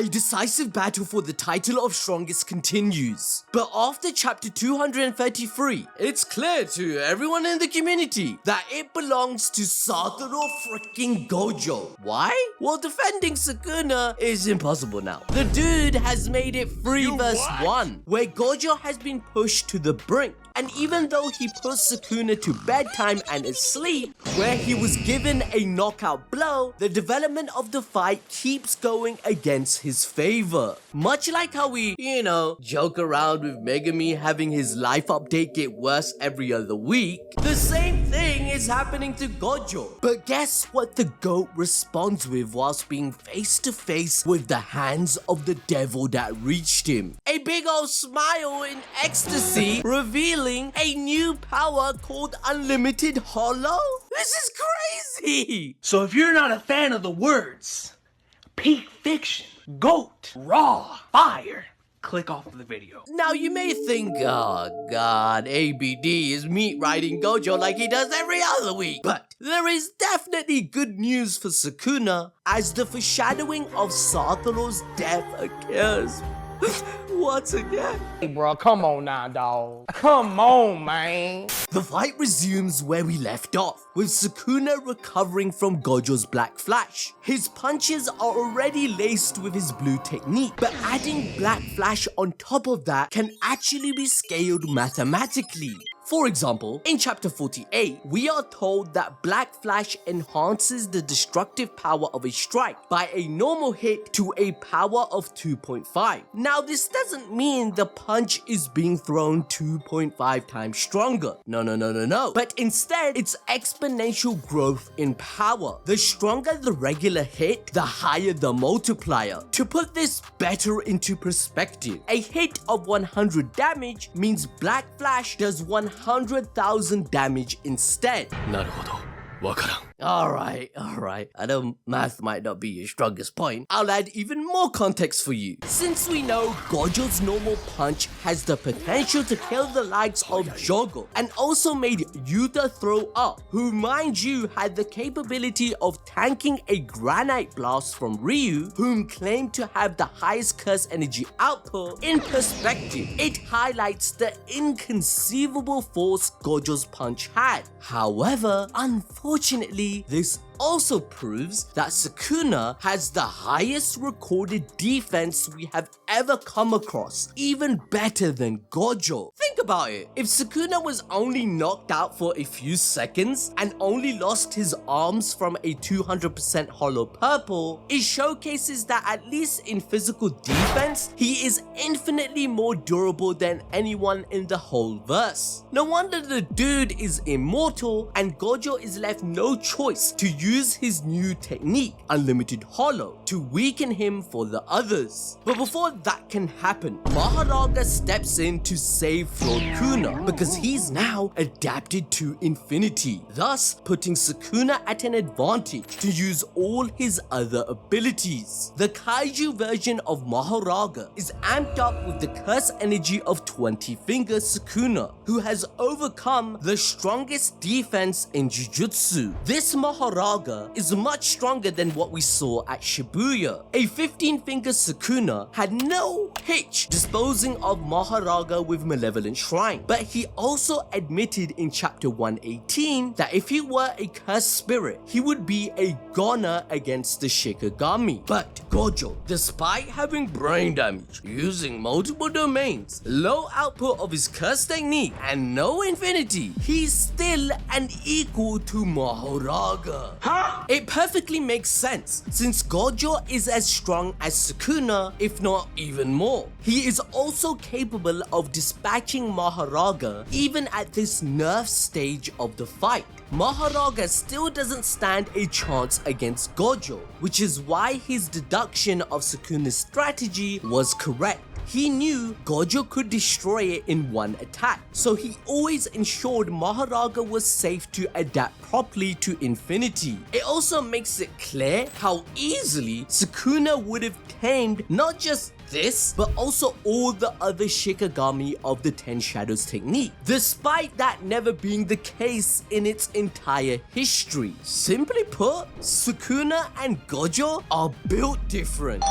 a decisive battle for the title of strongest continues. But after chapter 233, it's clear to everyone in the community that it belongs to Satoru freaking Gojo. Why? Well, defending Sukuna is impossible now. The dude has made it 3 versus 1, where Gojo has been pushed to the brink. And even though he puts Sukuna to bedtime and asleep, where he was given a knockout blow, the development of the fight keeps going against his favor. Much like how we, joke around with Megami having his life update get worse every other week, the same thing is happening to Gojo. But guess what the GOAT responds with whilst being face to face with the hands of the devil that reached him? A big old smile in ecstasy, revealing a new power called Unlimited Hollow? This is crazy! So if you're not a fan of the words peak fiction, GOAT, raw, fire, click off of the video. Now you may think, oh god, ABD is meat riding Gojo like he does every other week. But there is definitely good news for Sukuna as the foreshadowing of Satoru's death occurs once again. Hey bro, come on now, dawg. Come on, man. The fight resumes where we left off, with Sukuna recovering from Gojo's Black Flash. His punches are already laced with his blue technique, but adding Black Flash on top of that can actually be scaled mathematically. For example, in chapter 48, we are told that Black Flash enhances the destructive power of a strike by a normal hit to a power of 2.5. Now this doesn't mean the punch is being thrown 2.5 times stronger. No. But instead, it's exponential growth in power. The stronger the regular hit, the higher the multiplier. To put this better into perspective, a hit of 100 damage means Black Flash does 100,000 damage instead. なるほど。わからん。 Alright. I know math might not be your strongest point. I'll add even more context for you. Since we know Gojo's normal punch has the potential to kill the likes of Jogo and also made Yuta throw up, who mind you had the capability of tanking a granite blast from Ryu, whom claimed to have the highest curse energy output, in perspective, it highlights the inconceivable force Gojo's punch had. However, unfortunately, this also proves that Sukuna has the highest recorded defense we have ever come across, even better than Gojo. Think about it, if Sukuna was only knocked out for a few seconds and only lost his arms from a 200% hollow purple, it showcases that at least in physical defense, he is infinitely more durable than anyone in the whole verse. No wonder the dude is immortal and Gojo is left no choice to use his new technique, Unlimited Hollow, to weaken him for the others. But before that can happen, Mahoraga steps in to save Fraudkuna because he's now adapted to infinity, thus putting Sukuna at an advantage to use all his other abilities. The kaiju version of Mahoraga is amped up with the curse energy of 20-finger Sukuna, who has overcome the strongest defense in Jujutsu. This Mahoraga is much stronger than what we saw at Shibuya. A 15-finger Sukuna had no hitch disposing of Mahoraga with Malevolent Shrine, but he also admitted in chapter 118 that if he were a cursed spirit, he would be a goner against the Shikigami. But Gojo, despite having brain damage, using multiple domains, low output of his curse technique, and no infinity, he's still an equal to Mahoraga. It perfectly makes sense, since Gojo is as strong as Sukuna, if not even more. He is also capable of dispatching Mahoraga even at this nerf stage of the fight. Mahoraga still doesn't stand a chance against Gojo, which is why his deduction of Sukuna's strategy was correct. He knew Gojo could destroy it in one attack, so he always ensured Mahoraga was safe to adapt properly to infinity. It also makes it clear how easily Sukuna would have tamed not just this, but also all the other Shikigami of the 10 Shadows technique, despite that never being the case in its entire history. Simply put, Sukuna and Gojo are built different.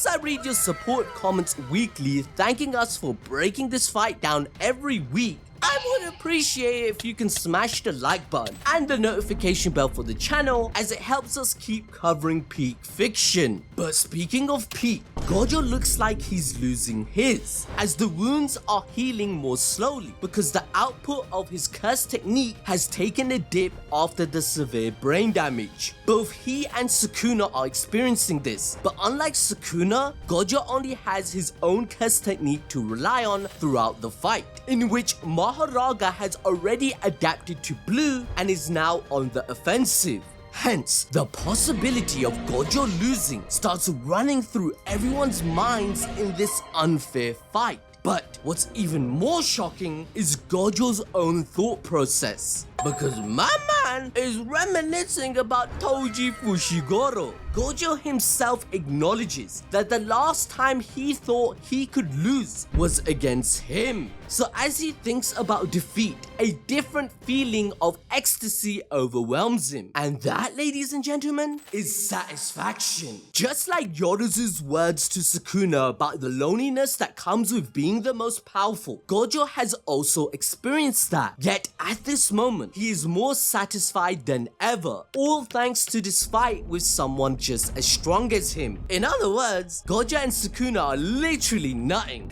I read your support comments weekly thanking us for breaking this fight down every week, I would appreciate it if you can smash the like button and the notification bell for the channel, as it helps us keep covering peak fiction. But speaking of peak, Gojo looks like he's losing his, as the wounds are healing more slowly because the output of his curse technique has taken a dip after the severe brain damage. Both he and Sukuna are experiencing this, but unlike Sukuna, Gojo only has his own curse technique to rely on throughout the fight, in which Mahoraga has already adapted to blue and is now on the offensive. Hence, the possibility of Gojo losing starts running through everyone's minds in this unfair fight. But what's even more shocking is Gojo's own thought process, because my man is reminiscing about Toji Fushiguro. Gojo himself acknowledges that the last time he thought he could lose was against him. So as he thinks about defeat, a different feeling of ecstasy overwhelms him. And that, ladies and gentlemen, is satisfaction. Just like Yoruzu's words to Sukuna about the loneliness that comes with being the most powerful, Gojo has also experienced that. Yet at this moment, he is more satisfied than ever, all thanks to this fight with someone just as strong as him. In other words, Gojo and Sukuna are literally nutting.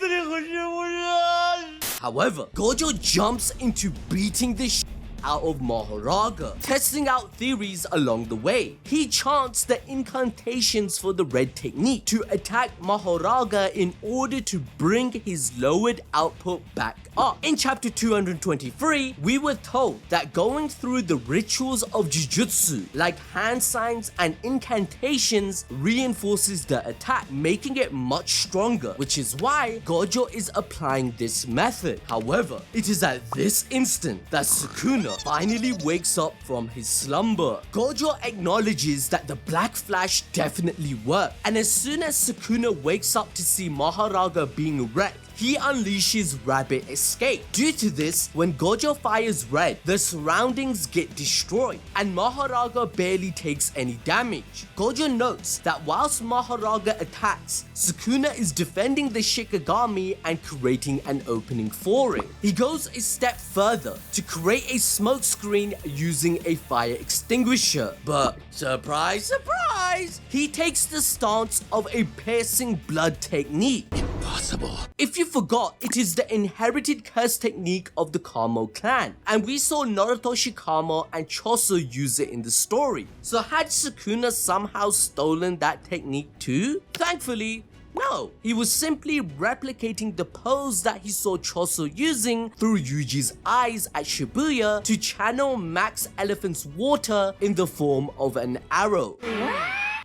However, Gojo jumps into beating the shit out of Mahoraga, testing out theories along the way. He chants the incantations for the red technique to attack Mahoraga in order to bring his lowered output back up. In chapter 223, we were told that going through the rituals of Jujutsu, like hand signs and incantations, reinforces the attack, making it much stronger, which is why Gojo is applying this method. However, it is at this instant that Sukuna finally wakes up from his slumber. Gojo acknowledges that the Black Flash definitely worked, and as soon as Sukuna wakes up to see Mahoraga being wrecked, he unleashes Rabbit Escape. Due to this, when Gojo fires red, the surroundings get destroyed and Mahoraga barely takes any damage. Gojo notes that whilst Mahoraga attacks, Sukuna is defending the Shikigami and creating an opening for it. He goes a step further to create a smoke screen using a fire extinguisher, but surprise, surprise, he takes the stance of a piercing blood technique. Impossible. If you forgot, it is the inherited curse technique of the Kamo clan, and we saw Narutoshi Kamo and Choso use it in the story. So had Sukuna somehow stolen that technique too? Thankfully, no, he was simply replicating the pose that he saw Choso using through Yuji's eyes at Shibuya to channel Max Elephant's water in the form of an arrow.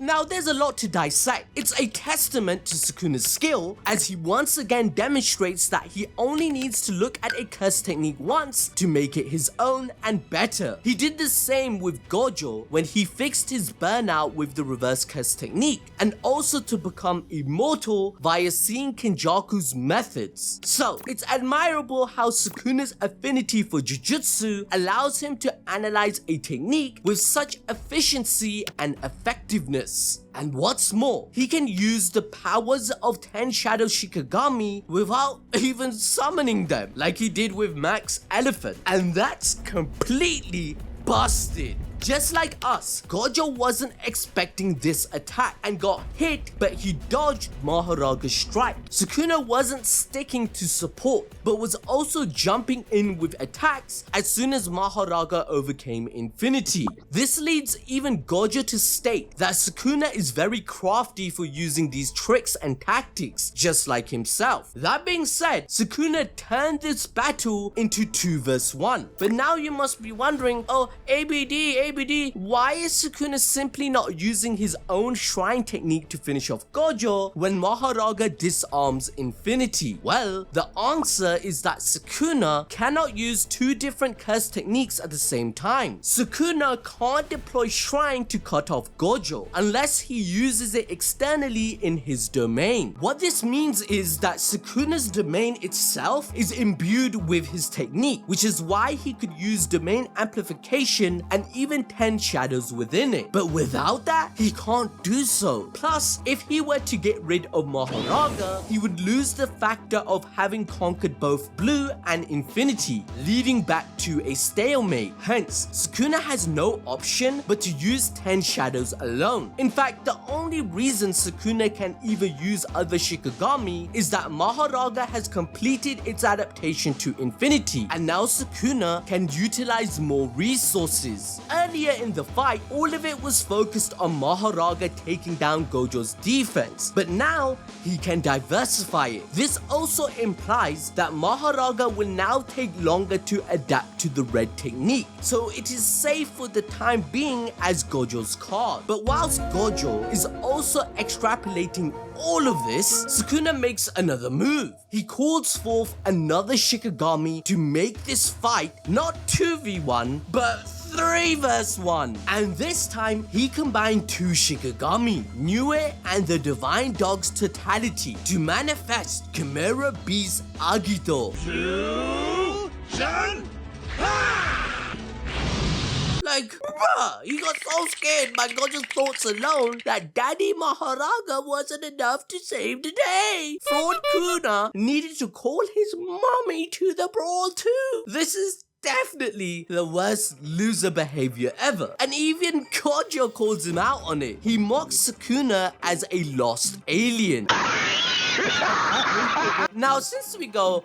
Now there's a lot to dissect. It's a testament to Sukuna's skill, as he once again demonstrates that he only needs to look at a curse technique once to make it his own and better. He did the same with Gojo when he fixed his burnout with the reverse curse technique, and also to become immortal via seeing Kenjaku's methods. So it's admirable how Sukuna's affinity for Jujutsu allows him to analyze a technique with such efficiency and effectiveness. And what's more, he can use the powers of 10 Shadow Shikigami without even summoning them, like he did with Max Elephant. And that's completely busted. Just like us, Gojo wasn't expecting this attack and got hit, but he dodged Mahoraga's strike. Sukuna wasn't sticking to support, but was also jumping in with attacks as soon as Mahoraga overcame Infinity. This leads even Gojo to state that Sukuna is very crafty for using these tricks and tactics, just like himself. That being said, Sukuna turned this battle into 2 vs 1. But now you must be wondering, oh, ABD, why is Sukuna simply not using his own shrine technique to finish off Gojo when Mahoraga disarms Infinity? Well, the answer is that Sukuna cannot use 2 different curse techniques at the same time. Sukuna can't deploy shrine to cut off Gojo unless he uses it externally in his domain. What this means is that Sukuna's domain itself is imbued with his technique, which is why he could use domain amplification and even different 10 shadows within it. But without that, he can't do so. Plus, if he were to get rid of Mahoraga, he would lose the factor of having conquered both blue and infinity, leading back to a stalemate. Hence, Sukuna has no option but to use 10 shadows alone. In fact, the only reason Sukuna can even use other Shikigami is that Mahoraga has completed its adaptation to infinity, and now Sukuna can utilize more resources. Earlier in the fight, all of it was focused on Mahoraga taking down Gojo's defense, but now he can diversify it. This also implies that Mahoraga will now take longer to adapt to the red technique, so it is safe for the time being as Gojo's card. But whilst Gojo is also extrapolating all of this, Sukuna makes another move. He calls forth another Shikigami to make this fight not 2v1 but 3 vs 1. And this time he combined 2 Shikigami, Niue and the Divine Dog's totality to manifest Chimera Beast Agito. Like, bruh, he got so scared by Gojo's thoughts alone that Daddy Mahoraga wasn't enough to save the day. Fraudkuna needed to call his mommy to the brawl too. This is definitely the worst loser behavior ever. And even Gojo calls him out on it. He mocks Sukuna as a lost alien. Now, since we go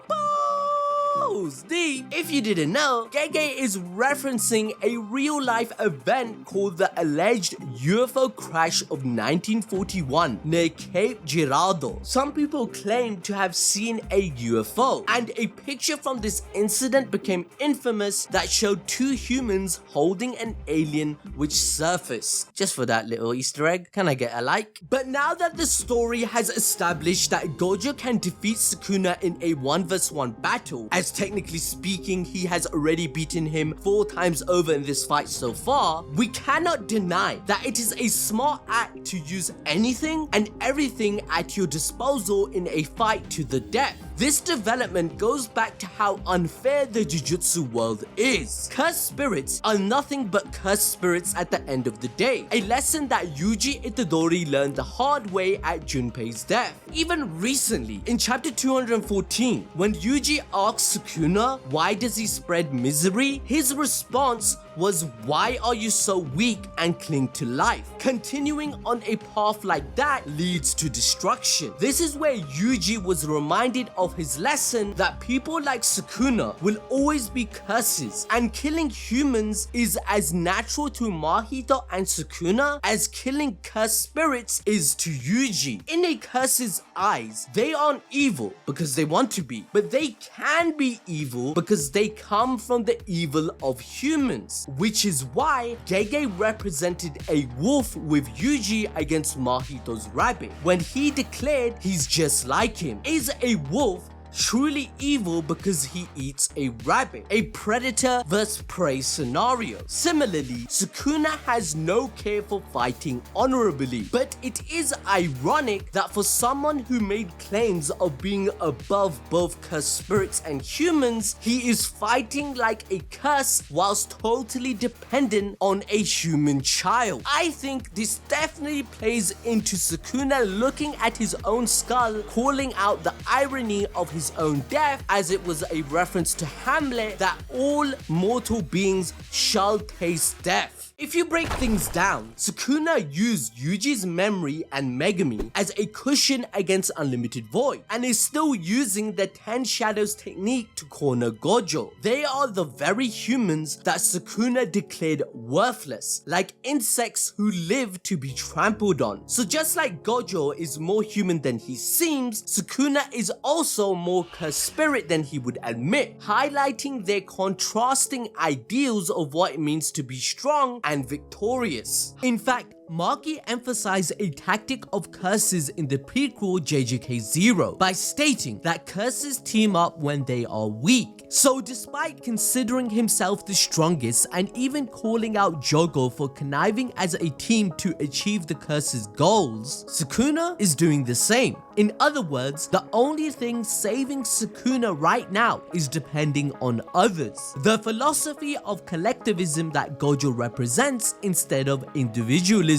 deep, if you didn't know, Gege is referencing a real-life event called the alleged UFO crash of 1941 near Cape Girardeau. Some people claim to have seen a UFO, and a picture from this incident became infamous that showed 2 humans holding an alien which surfaced. Just for that little Easter egg, can I get a like? But now that the story has established that Gojo can defeat Sukuna in a 1 vs 1 battle, as technically speaking he has already beaten him 4 times over in this fight so far, we cannot deny that it is a smart act to use anything and everything at your disposal in a fight to the death. This development goes back to how unfair the Jujutsu world is. Cursed spirits are nothing but cursed spirits at the end of the day, a lesson that Yuji Itadori learned the hard way at Junpei's death. Even recently, in chapter 214, when Yuji asks Sukuna why does he spread misery, his response was, why are you so weak and cling to life? Continuing on a path like that leads to destruction. This is where Yuji was reminded of his lesson that people like Sukuna will always be curses, and killing humans is as natural to Mahito and Sukuna as killing cursed spirits is to Yuji. In a curse's eyes, they aren't evil because they want to be, but they can be evil because they come from the evil of humans. Which is why Gege represented a wolf with Yuji against Mahito's rabbit, when he declared he's just like him. Is a wolf truly evil because he eats a rabbit? A predator versus prey scenario. Similarly, Sukuna has no care for fighting honorably, but it is ironic that for someone who made claims of being above both cursed spirits and humans, he is fighting like a curse whilst totally dependent on a human child. I think this definitely plays into Sukuna looking at his own skull, calling out the irony of his own death, as it was a reference to Hamlet that all mortal beings shall taste death. If you break things down, Sukuna used Yuji's memory and Megami as a cushion against Unlimited Void, and is still using the 10 Shadows technique to corner Gojo. They are the very humans that Sukuna declared worthless, like insects who live to be trampled on. So just like Gojo is more human than he seems, Sukuna is also more cursed spirit than he would admit, highlighting their contrasting ideals of what it means to be strong and victorious. In fact, Maki emphasized a tactic of curses in the prequel JJK 0 by stating that curses team up when they are weak. So despite considering himself the strongest and even calling out Jogo for conniving as a team to achieve the curse's goals, Sukuna is doing the same. In other words, the only thing saving Sukuna right now is depending on others. The philosophy of collectivism that Gojo represents instead of individualism.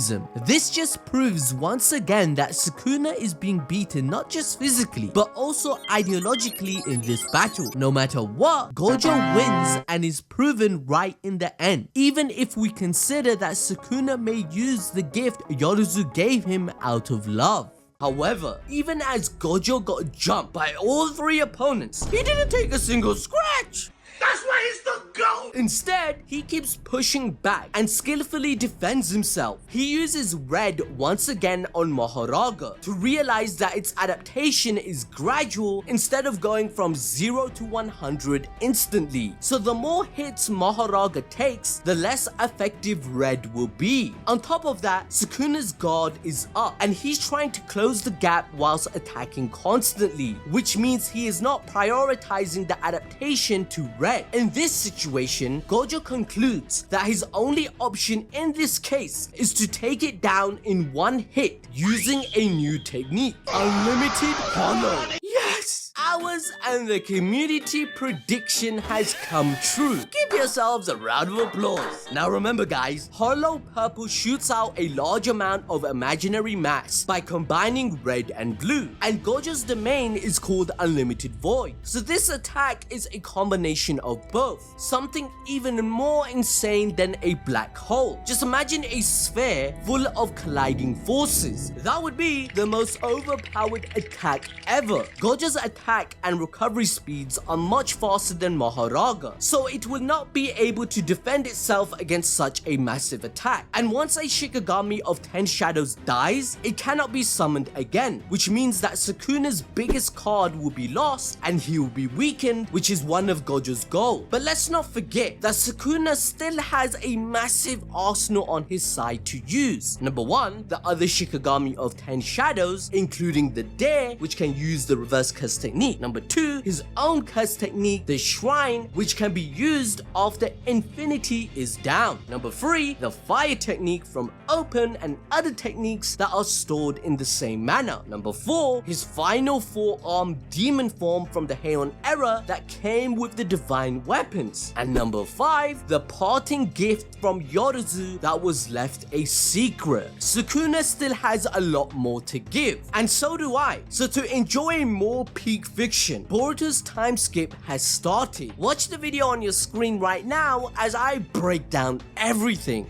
This just proves once again that Sukuna is being beaten not just physically, but also ideologically in this battle. No matter what, Gojo wins and is proven right in the end, even if we consider that Sukuna may use the gift Yoruzu gave him out of love. However, even as Gojo got jumped by all 3 opponents, he didn't take a single scratch. That's why he's the GOAT! Instead, he keeps pushing back and skillfully defends himself. He uses red once again on Mahoraga to realize that its adaptation is gradual instead of going from 0 to 100 instantly. So the more hits Mahoraga takes, the less effective red will be. On top of that, Sukuna's guard is up and he's trying to close the gap whilst attacking constantly, which means he is not prioritizing the adaptation to red. In this situation, Gojo concludes that his only option in this case is to take it down in one hit using a new technique, Unlimited Hollow. Yes! Ours and the community prediction has come true. Give yourselves a round of applause. Now remember guys, Hollow Purple shoots out a large amount of imaginary mass by combining red and blue, and Gojo's domain is called Unlimited Void. So this attack is a combination of both, something even more insane than a black hole. Just imagine a sphere full of colliding forces. That would be the most overpowered attack ever. Gojo's attack and recovery speeds are much faster than Mahoraga, so it will not be able to defend itself against such a massive attack. And once a Shikigami of 10 Shadows dies, it cannot be summoned again, which means that Sukuna's biggest card will be lost and he will be weakened, which is one of Gojo's goals. But let's not forget that Sukuna still has a massive arsenal on his side to use. Number 1, the other Shikigami of 10 Shadows, including the Dare, which can use the reverse curse technique. Number 2, his own curse technique, the Shrine, which can be used after Infinity is down. Number 3, the Fire technique from Open and other techniques that are stored in the same manner. Number 4, his final 4-arm demon form from the Heian era that came with the divine weapons. And number 5, the parting gift from Yoruzu that was left a secret. Sukuna still has a lot more to give, and so do I. So to enjoy more peak fiction, Boruto's time skip has started. Watch the video on your screen right now as I break down everything.